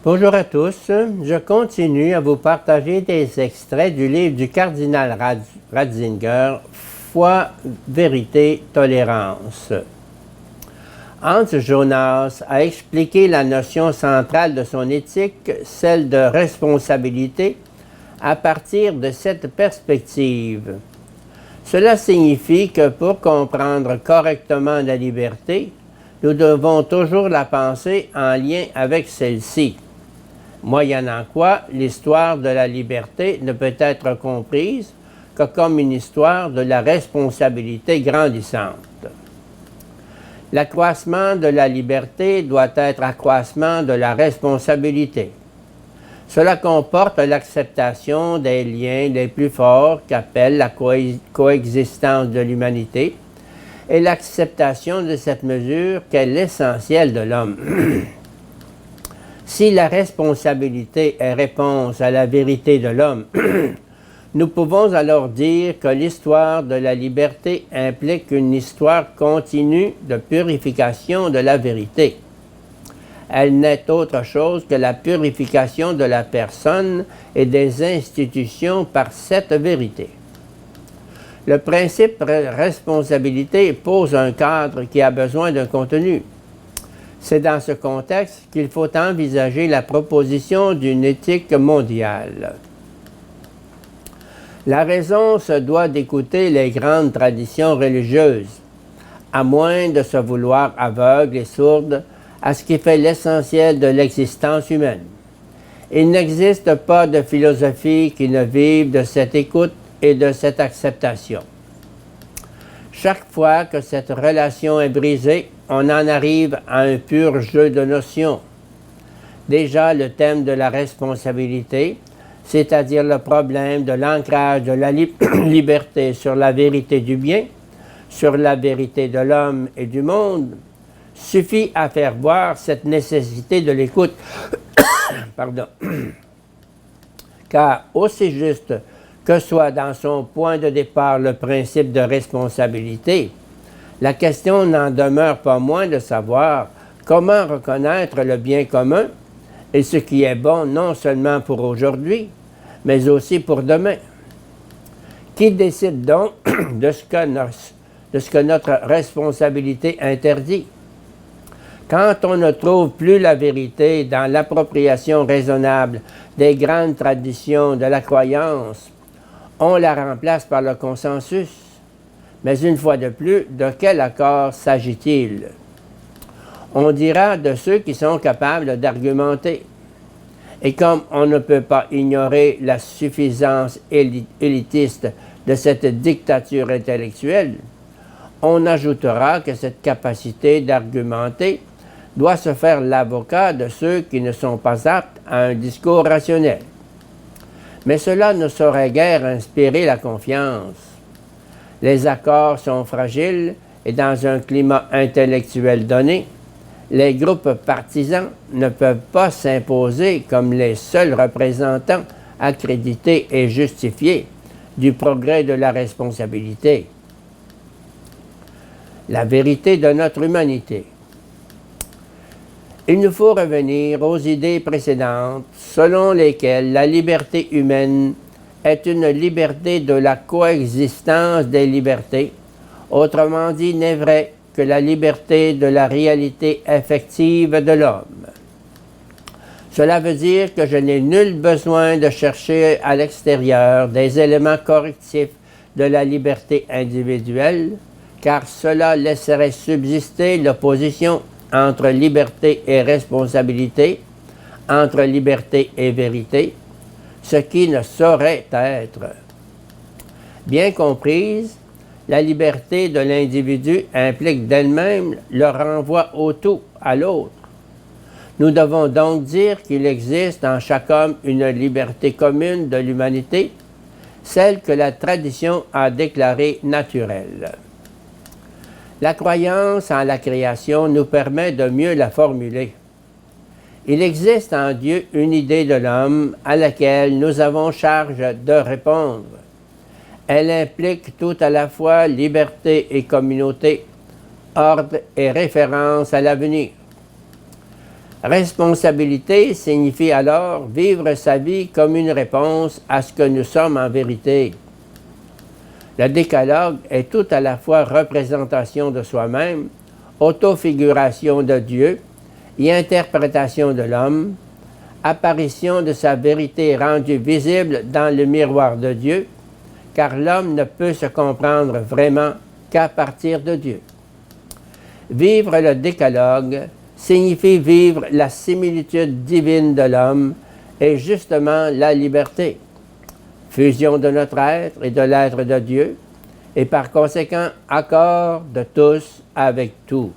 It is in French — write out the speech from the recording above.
Bonjour à tous, je continue à vous partager des extraits du livre du cardinal Ratzinger, Foi, vérité, tolérance. Hans Jonas a expliqué la notion centrale de son éthique, celle de responsabilité, à partir de cette perspective. Cela signifie que pour comprendre correctement la liberté, nous devons toujours la penser en lien avec celle-ci. Moyennant quoi, l'histoire de la liberté ne peut être comprise que comme une histoire de la responsabilité grandissante. L'accroissement de la liberté doit être accroissement de la responsabilité. Cela comporte l'acceptation des liens les plus forts qu'appelle la coexistence de l'humanité et l'acceptation de cette mesure qu'est l'essentiel de l'homme. Si la responsabilité est réponse à la vérité de l'homme, nous pouvons alors dire que l'histoire de la liberté implique une histoire continue de purification de la vérité. Elle n'est autre chose que la purification de la personne et des institutions par cette vérité. Le principe responsabilité pose un cadre qui a besoin d'un contenu. C'est dans ce contexte qu'il faut envisager la proposition d'une éthique mondiale. La raison se doit d'écouter les grandes traditions religieuses, à moins de se vouloir aveugle et sourde à ce qui fait l'essentiel de l'existence humaine. Il n'existe pas de philosophie qui ne vive de cette écoute et de cette acceptation. Chaque fois que cette relation est brisée, on en arrive à un pur jeu de notions. Déjà, le thème de la responsabilité, c'est-à-dire le problème de l'ancrage de la liberté sur la vérité du bien, sur la vérité de l'homme et du monde, suffit à faire voir cette nécessité de l'écoute. Pardon. Car aussi juste que soit dans son point de départ le principe de responsabilité, la question n'en demeure pas moins de savoir comment reconnaître le bien commun et ce qui est bon non seulement pour aujourd'hui, mais aussi pour demain. Qui décide donc de ce que notre responsabilité interdit? Quand on ne trouve plus la vérité dans l'appropriation raisonnable des grandes traditions de la croyance, on la remplace par le consensus. Mais une fois de plus, de quel accord s'agit-il? On dira de ceux qui sont capables d'argumenter. Et comme on ne peut pas ignorer la suffisance élitiste de cette dictature intellectuelle, on ajoutera que cette capacité d'argumenter doit se faire l'avocat de ceux qui ne sont pas aptes à un discours rationnel. Mais cela ne saurait guère inspirer la confiance. Les accords sont fragiles et dans un climat intellectuel donné, les groupes partisans ne peuvent pas s'imposer comme les seuls représentants accrédités et justifiés du progrès de la responsabilité. La vérité de notre humanité. Il nous faut revenir aux idées précédentes selon lesquelles la liberté humaine est une liberté de la coexistence des libertés, autrement dit n'est vrai que la liberté de la réalité effective de l'homme. Cela veut dire que je n'ai nul besoin de chercher à l'extérieur des éléments correctifs de la liberté individuelle, car cela laisserait subsister l'opposition entre liberté et responsabilité, entre liberté et vérité, ce qui ne saurait être. Bien comprise, la liberté de l'individu implique d'elle-même le renvoi au tout, à l'autre. Nous devons donc dire qu'il existe en chaque homme une liberté commune de l'humanité, celle que la tradition a déclarée naturelle. La croyance en la création nous permet de mieux la formuler. Il existe en Dieu une idée de l'homme à laquelle nous avons charge de répondre. Elle implique tout à la fois liberté et communauté, ordre et référence à l'avenir. Responsabilité signifie alors vivre sa vie comme une réponse à ce que nous sommes en vérité. Le décalogue est tout à la fois représentation de soi-même, autofiguration de Dieu et interprétation de l'homme, apparition de sa vérité rendue visible dans le miroir de Dieu, car l'homme ne peut se comprendre vraiment qu'à partir de Dieu. Vivre le décalogue signifie vivre la similitude divine de l'homme et justement la liberté, fusion de notre être et de l'être de Dieu, et par conséquent accord de tous avec tout.